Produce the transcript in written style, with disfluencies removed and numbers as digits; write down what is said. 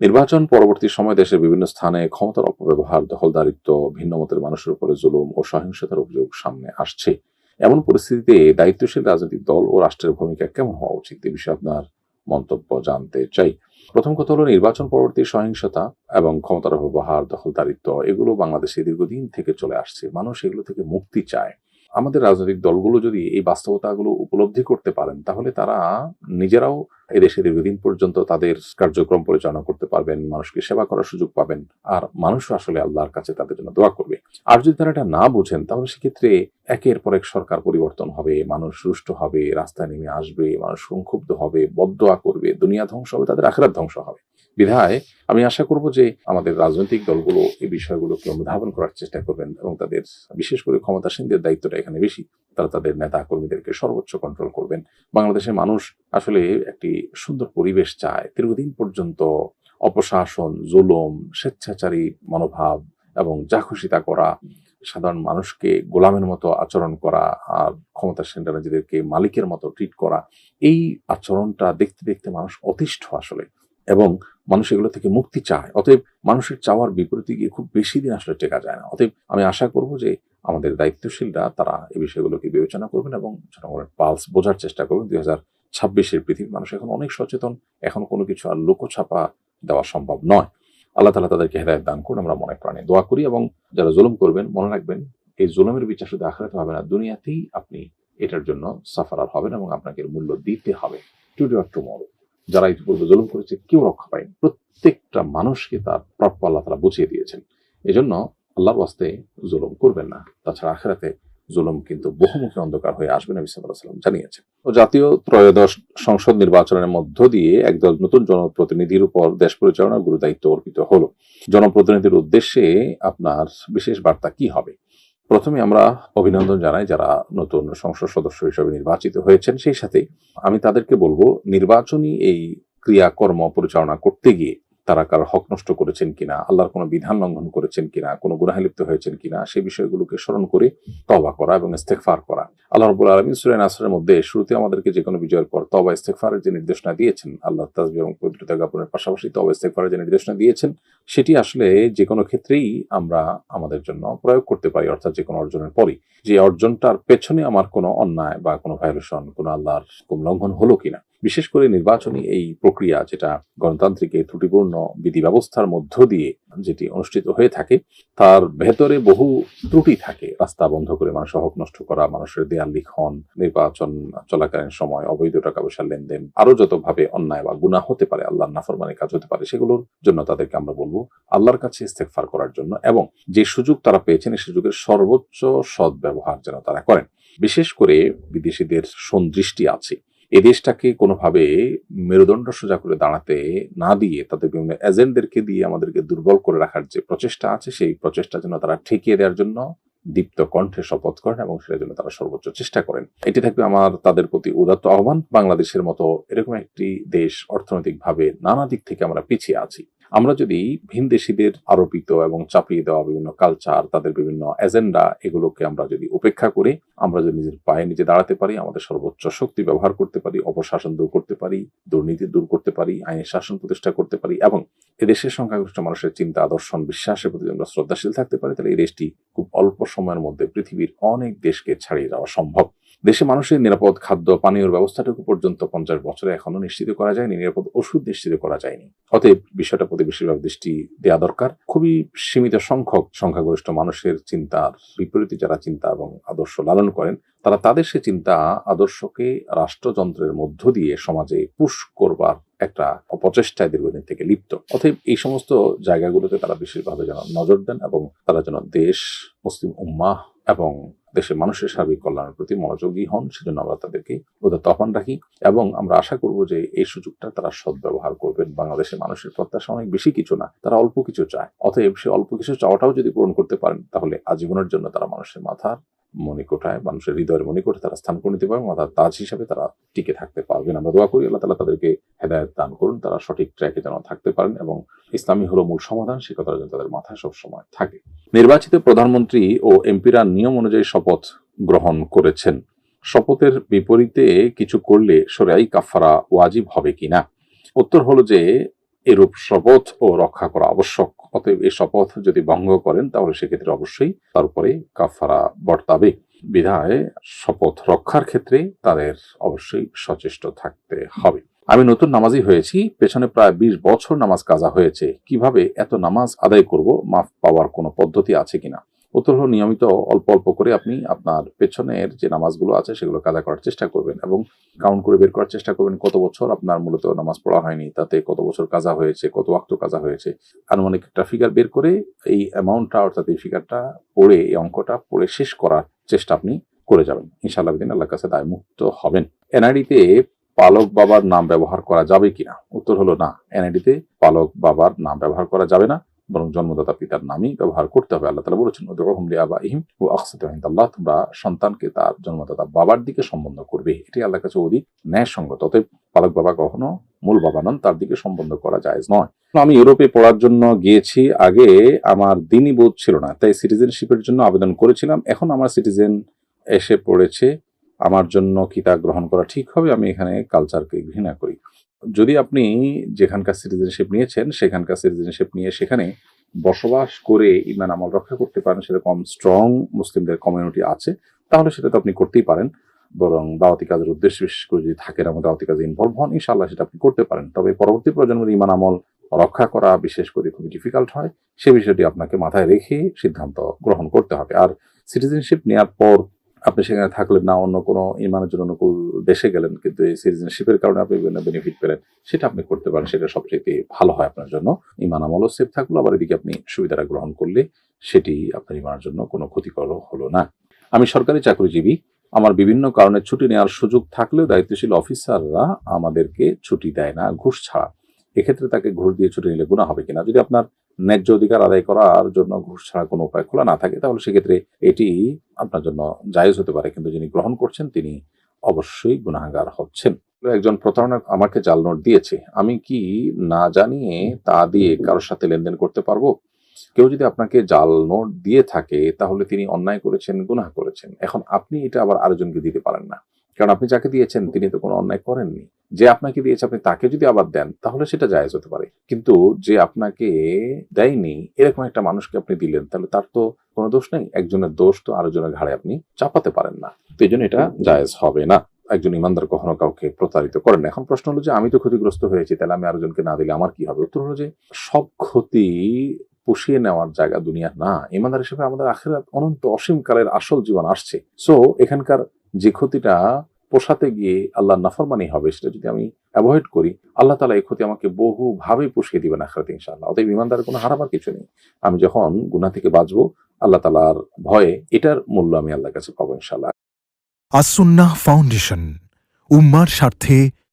নির্বাচন পরবর্তী সময় দেশের বিভিন্ন স্থানে ক্ষমতার অপব্যবহার, দখলদারিত্ব, ভিন্ন মতের মানুষের উপরে জুলুম ও সহিংসতার অভিযোগ সামনে আসছে। এমন পরিস্থিতিতে দায়িত্বশীল রাজনৈতিক দল ও রাষ্ট্রের ভূমিকা কেমন হওয়া উচিত, এ বিষয়ে আপনার মন্তব্য জানতে চাই। প্রথম কথা হলো, নির্বাচন পরবর্তী সহিংসতা এবং ক্ষমতার অপব্যবহার, দখলদারিত্ব এগুলো বাংলাদেশে দীর্ঘদিন থেকে চলে আসছে। মানুষ এগুলো থেকে মুক্তি চায়। আমাদের রাজনৈতিক দলগুলো যদি এই বাস্তবতাগুলো উপলব্ধি করতে পারেন, তাহলে তারা নিজেরাও এদেশে দীর্ঘদিন পর্যন্ত তাদের কার্যক্রম পরিচালনা করতে পারবেন, মানুষকে সেবা করার সুযোগ পাবেন, আর মানুষও আসলে আল্লাহর কাছে তাদের জন্য দোয়া করবে। আর যদি তারা এটা না বুঝেন, তাহলে সেক্ষেত্রে একের পর এক সরকার পরিবর্তন হবে, মানুষ রুষ্ট হবে, রাস্তায় নেমে আসবে, মানুষ সংক্ষুব্ধ হবে, বদদোয়া করবে, দুনিয়া ধ্বংস হবে, তাদের আখিরাত ধ্বংস হবে। বিধায় আমি আশা করব যে আমাদের রাজনৈতিক দলগুলো এই বিষয়গুলোকে অনুধাবন করার চেষ্টা করবেন এবং তাদের, বিশেষ করে ক্ষমতাসীনদের দায়িত্বটা এখানে বেশি, তারা তাদের নেতা কর্মীদেরকে সর্বোচ্চ কন্ট্রোল করবেন। বাংলাদেশের মানুষ আসলে একটি সুন্দর পরিবেশ চায়। দীর্ঘদিন পর্যন্ত অপশাসন, জুলুম, স্বেচ্ছাচারী মনোভাব এবং যা খুশি তা করা, সাধারণ মানুষকে গোলামের মতো আচরণ করা, আর ক্ষমতাসীনরা নিজেদেরকে মালিকের মতো ট্রিট করা, এই আচরণটা দেখতে দেখতে মানুষ অতিষ্ঠ আসলে, এবং মানুষ এগুলো থেকে মুক্তি চায়। অতএব মানুষের চাওয়ার বিপরীতে গিয়ে খুব বেশি দিন আসলে টেকা যায় না। অতএব আমি আশা করব যে আমাদের দায়িত্বশীলরা তারা এই বিষয়গুলোকে বিবেচনা করবেন এবং জনগণের পালস বোঝার চেষ্টা করবেন। 2026-এর পৃথিবীর মানুষ এখন অনেক সচেতন। এখন কোনো কিছু আর লোকছাপা দেওয়া সম্ভব নয়। আল্লাহ তাআলা তাদেরকে হেদায়েত দান করুন, আমরা মনে প্রাণে দোয়া করি। এবং যারা জুলুম করবেন, মনে রাখবেন এই জুলুমের বিচার শুধু আখিরাতে হবে না, দুনিয়াতেই আপনি এটার জন্য সাফারার হবেন এবং আপনাকে এর মূল্য দিতে হবে, টুডে অর টুমরো। যারা ইতিপূর্বে জুলুম করেছে কেউ রক্ষা পায়নি, প্রত্যেকটা মানুষকে তার প্রাপ্য আল্লাহ তাআলা বুঝিয়ে দিয়েছেন। এজন্য আল্লাহর ওয়াস্তে জুলুম করবেন না। তাছাড়া আখিরাতে জুলুম কিন্তু বহুমুখী অন্ধকার হয়ে আসবে, নবী সাল্লাল্লাহু আলাইহি ওয়াসাল্লাম জানিয়েছেন। তো জাতীয় ত্রয়োদশ সংসদ নির্বাচনের মধ্য দিয়ে একদল নতুন জনপ্রতিনিধির উপর দেশ পরিচালনার গুরু দায়িত্ব অর্পিত হলো। জনপ্রতিনিধির উদ্দেশ্যে আপনার বিশেষ বার্তা কি হবে? প্রথমে আমরা অভিনন্দন জানাই যারা নতুন সংসদ সদস্য হিসেবে নির্বাচিত হয়েছেন। সেই সাথে আমি তাদেরকে বলবো, নির্বাচনী এই ক্রিয়াকর্ম পরিচালনা করতে গিয়ে তারা কারো হক নষ্ট করেছেন কিনা, আল্লাহর কোনো বিধান লঙ্ঘন করেছেন কিনা, কোনো গুনাহে লিপ্ত হয়েছেন কিনা, সেই বিষয়গুলোকে স্মরণ করে তওবা করা এবং ইস্তেগফার করা। আল্লাহ রাব্বুল আলামিন সূরা নাসরের মধ্যে শুরুতে আমাদেরকে যে কোনো বিজয়ের পর তওবা ইস্তেগফারের যে নির্দেশনা দিয়েছেন, আল্লাহ তাসবিহ এবং পবিত্রতা জ্ঞাপনের পাশাপাশি তওবা ইস্তেগফারের যে নির্দেশনা দিয়েছেন, সেটি আসলে যে কোনো ক্ষেত্রেই আমরা আমাদের জন্য প্রয়োগ করতে পারি। অর্থাৎ যে কোনো অর্জনের পরই যে অর্জনটার পেছনে আমার কোনো অন্যায় বা কোনো ভায়োলেশন, কোনো আল্লাহর হুকুম লঙ্ঘন হলো কিনা, বিশেষ করে নির্বাচনী এই প্রক্রিয়া যেটা গণতান্ত্রিক এই ত্রুটিপূর্ণ বিধি ব্যবস্থার মধ্য দিয়ে যেটি অনুষ্ঠিত হয়ে থাকে, তার ভেতরে বহু ত্রুটি থাকে। রাস্তা বন্ধ করে মানুষের হক নষ্ট করা, মানুষের দেয়াল লিখন, নির্বাচন চলাকালীন সময় অবৈধ টাকা পয়সার লেনদেন, আরো যতভাবে অন্যায় বা গুনাহ হতে পারে, আল্লাহর নাফরমানি কাজ হতে পারে, সেগুলোর জন্য তাদেরকে আমরা বলবো আল্লাহর কাছে ইস্তেগফার করার জন্য, এবং যে সুযোগ তারা পেয়েছেন এই সুযোগের সর্বোচ্চ সদ্ব্যবহার যেন তারা করেন। বিশেষ করে বিদেশিদের সন্দৃষ্টি আছে, এই দেশটাকে কোনোভাবে মেরুদণ্ড সোজা করে দাঁড়াতে না দিয়ে তাদের বিভিন্ন এজেন্টদেরকে দিয়ে আমাদেরকে দুর্বল করে রাখার যে প্রচেষ্টা আছে, সেই প্রচেষ্টা যেন তারা ঠেকিয়ে দেওয়ার জন্য দীপ্ত কণ্ঠে শপথ করেন এবং সেটার জন্য তারা সর্বোচ্চ চেষ্টা করেন। এটি থাকবে আমার তাদের প্রতি উদাত্ত আহ্বান। বাংলাদেশের মতো এরকম একটি দেশ, অর্থনৈতিকভাবে নানা দিক থেকে আমরা পিছিয়ে আছি। আমরা যদি ভিনদেশীদের আরোপিত এবং চাপিয়ে দেওয়া বিভিন্ন কালচার, তাদের বিভিন্ন এজেন্ডা, এগুলোকে আমরা যদি উপেক্ষা করে আমরা যদি নিজের পায়ে নিজে দাঁড়াতে পারি, আমাদের সর্বোচ্চ শক্তি ব্যবহার করতে পারি, অপশাসন দূর করতে পারি, দুর্নীতি দূর করতে পারি, আইনের শাসন প্রতিষ্ঠা করতে পারি, এবং এদেশের সংখ্যাগরিষ্ঠ মানুষের চিন্তা, আদর্শন, বিশ্বাসের প্রতি আমরা শ্রদ্ধাশীল থাকতে পারি, তাহলে এই দেশটি খুব অল্প সময়ের মধ্যে পৃথিবীর অনেক দেশকে ছাড়িয়ে যাওয়া সম্ভব। দেশে মানুষের নিরাপদ খাদ্য পানীয় ব্যবস্থাটুকু পর্যন্ত 50 বছরে এখনো নিশ্চিত করা যায়নি, নিরাপদ ওষুধ নিশ্চিত করা যায়নি। অতএব বিষয়টা প্রতি বেশিরভাগ দৃষ্টি দেওয়া দরকার। খুবই সীমিত সংখ্যক সংখ্যাগরিষ্ঠ মানুষের চিন্তার বিপরীতে যারা চিন্তা এবং আদর্শ লালন করেন, তারা তাদের সে চিন্তা আদর্শকে রাষ্ট্রযন্ত্রের মধ্য দিয়ে সমাজে পুশ করবার একটা অপচেষ্টায় দীর্ঘদিন থেকে লিপ্ত। অতএব এই সমস্ত জায়গাগুলোতে তারা বিশেষভাবে যেন নজর দেন এবং তারা যেন দেশ, মুসলিম উম্মাহ এবং দেশের মানুষের সার্বিক কল্যাণের প্রতি মনোযোগী হন, সেজন্য আমরা তাদেরকে উদাত্ত আহ্বান রাখি এবং আমরা আশা করব যে এই সুযোগটা তারা সদ্ব্যবহার করবেন। বাংলাদেশের মানুষের প্রত্যাশা অনেক বেশি কিছু না, তারা অল্প কিছু চায়। অতএব সে অল্প কিছু চাওয়াটাও যদি পূরণ করতে পারেন, তাহলে আজীবনের জন্য তারা মানুষের মাথার মণিকোঠায়, মানুষের হৃদয়ের মণিকোঠায় তারা স্থান করে নিতে পারবেন, মাথার তাজ হিসাবে তারা টিকে থাকতে পারবেন। আমরা দোয়া করি আল্লাহ তাআলা তাদেরকে হেদায়েত দান করুন, তারা সঠিক ট্র্যাকে যেন থাকতে পারেন এবং ইসলামই হলো মূল সমাধান, সে কথা যেন তাদের মাথায় সবসময় থাকে। নির্বাচিত প্রধানমন্ত্রী ও এমপিরা নিয়ম অনুযায়ী শপথ গ্রহণ করেছেন। শপথের বিপরীতে কিছু করলে শরঈ কাফারা ওয়াজিব হবে কিনা? উত্তর হলো যে এরূপ শপথ ও রক্ষা করা আবশ্যক। অতএব এই শপথ যদি ভঙ্গ করেন তাহলে সেক্ষেত্রে অবশ্যই তার উপরে কাফারা বর্তাবে। বিধায় শপথ রক্ষার ক্ষেত্রে তাদের অবশ্যই সচেষ্ট থাকতে হবে। আমি নতুন নামাজি হয়েছি, পেছনে প্রায় 20 বছর নামাজ কাজা হয়েছে, কিভাবে এত নামাজ আদায় করব, মাফ পাওয়ার কোনো পদ্ধতি আছে কিনা? উত্তর হলো, নিয়মিত অল্প অল্প করে আপনি আপনার পেছনের যে নামাজগুলো আছে সেগুলো কাজা করার চেষ্টা করবেন এবং কাউন্ট করে বের করার চেষ্টা করবেন কত বছর আপনার মূলত নামাজ পড়া হয়নি, তাতে কত বছর কাজা হয়েছে, কত ওয়াক্ত কাজা হয়েছে। আনুমানিক একটা ফিগার বের করে এই অ্যামাউন্টটা অর্থাৎ এই ফিগারটা পড়ে, এই অঙ্কটা পড়ে শেষ করার চেষ্টা আপনি করে যাবেন। ইনশাআল্লাহ দিন আল্লাহর কাছে দায়মুক্ত হবেন। এনআইডিতে পালক বাবার নাম ব্যবহার করা যাবে কিনা? উত্তর হলো না, এনআইডিতে পালক বাবার নাম ব্যবহার করা যাবে না, বরং জন্মদাতা পিতার নামই ব্যবহার করতে হবে। আল্লাহ তাআলা বলেছেন, উদউহুম লিআবাইহিম ওয়া আকসিতু ইনদাল্লাহ, তোমরা সন্তানকে তার জন্মদাতা বাবার দিকে সম্বন্ধ করবে, এটি আল্লাহর কাছে অধিক ন্যায়সঙ্গত। অতএব পালক বাবা কখনো মূল বাবা নন, তার দিকে সম্বন্ধ করা জায়েজ নয়। আমি ইউরোপে পড়ার জন্য গিয়েছি, আগে আমার দিনই বোধ ছিল না, তাই সিটিজেনশিপের জন্য আবেদন করেছিলাম। এখন আমার সিটিজেন এসে পড়েছে, আমার জন্য কি তা গ্রহণ করা ঠিক হবে? আমি এখানে কালচারকে ঘৃণা করি। যদি আপনি যেখানকার সিটিজেনশিপ নিয়েছেন সেখানকার সিটিজেনশিপ নিয়ে সেখানে বসবাস করে ইমান আমল রক্ষা করতে পারেন, সেরকম স্ট্রং মুসলিমদের কমিউনিটি আছে, তাহলে সেটা তো আপনি করতেই পারেন। বরং দাওয়াতি কাজের উদ্দেশ্য বিশেষ করে যদি থাকেন এবং দাওয়াতি কাজে ইনভলভ হন, ইনশাআল্লাহ সেটা আপনি করতে পারেন। তবে পরবর্তী প্রজন্মের ইমান আমল রক্ষা করা বিশেষ করে খুবই ডিফিকাল্ট হয়, সে বিষয়টি আপনাকে মাথায় রেখে সিদ্ধান্ত গ্রহণ করতে হবে। আর সিটিজেনশিপ নেওয়ার পর আপনি সেখানে থাকলেন না, অন্য কোনো ইমানের জন্য অনুকূল দেশে গেলেন, কিন্তু এই সিটিজেনশিপের কারণে আপনি বিভিন্ন বেনিফিট পেলেন, সেটা আপনি করতে পারেন, সেটা সবচেয়ে ভালো হয় আপনার জন্য। ইমান আমলও সেফ থাকলো, আবার এদিকে আপনি সুবিধাটা গ্রহণ করলে সেটি আপনার ইমানের জন্য কোনো ক্ষতিকর হলো না। আমি সরকারি চাকরিজীবী, আমার বিভিন্ন কারণে ছুটি নেওয়ার সুযোগ থাকলেও দায়িত্বশীল অফিসাররা আমাদেরকে ছুটি দেয় না ঘুষ ছাড়া। এক্ষেত্রে তাকে ঘুষ দিয়ে ছুটি নিলে গুনাহ হবে কিনা? যদি আপনার ন্যায্য অধিকার আদায় করার জন্য ঘুষ ছাড়া কোনো উপায় খোলা না থাকে, তাহলে সেক্ষেত্রে এটি আপনার জন্য জায়েজ হতে পারে, কিন্তু যিনি গ্রহণ করছেন তিনি অবশ্যই গুনাহগার হচ্ছেন। একজন প্রতারণা আমাকে জাল নোট দিয়েছে, আমি কি না জানিয়ে তা দিয়ে কারোর সাথে লেনদেন করতে পারবো? কেউ যদি আপনাকে জাল নোট দিয়ে থাকে তাহলে তিনি অন্যায় করেছেন, গুনাহ করেছেন। এখন আপনি এটা আবার আরেকজনকে দিতে পারেন না, কারণ আপনি যাকে দিয়েছেন তিনি তো কোনো অন্যায় করেননি। যে আপনাকে দিয়েছে আপনি তাকে যদি আবার দেন তাহলে সেটা জায়েজ হতে পারে, কিন্তু যে আপনাকে দেয়নি এরকম একটা মানুষকে আপনি দিলেন, তাহলে তার তো কোনো দোষ নেই। একজনের দোষ তো আরেকজনের ঘাড়ে আপনি চাপাতে পারেন না, তো এই জন্য এটা জায়েজ হবে না। একজন ইমানদার কখনো কাউকে প্রতারিত করেন না। এখন প্রশ্ন হলো যে আমি তো ক্ষতিগ্রস্ত হয়েছি, তাহলে আমি আরেকজনকে না দিলে আমার কি হবে? উত্তর হলো যে সব ক্ষতি পুষিয়ে নেওয়ার জায়গা দুনিয়া না। ইমানদার হিসেবে আমাদের আখিরাত অনন্ত অসীমকালের আসল জীবন আসছে। সো এখানকার যে ক্ষতিটা পোষাতে গিয়ে আল্লাহর নাফরমানি হবে, সেটা যদি আমি অ্যাভয়েড করি, আল্লাহ তাআলা এই ক্ষতি আমাকে বহুভাবে পুষিয়ে দিবেন আখিরাতে ইনশাআল্লাহ। অতএব ইমানদারের কোনো হারাবার কিছু নেই। আমি যখন গুনাহ থেকে বাঁচবো আল্লাহ তাআলার ভয়ে, এটার মূল্য আমি আল্লাহর কাছে পাবো ইনশাআল্লাহ। আস-সুন্নাহ ফাউন্ডেশন, উম্মার স্বার্থে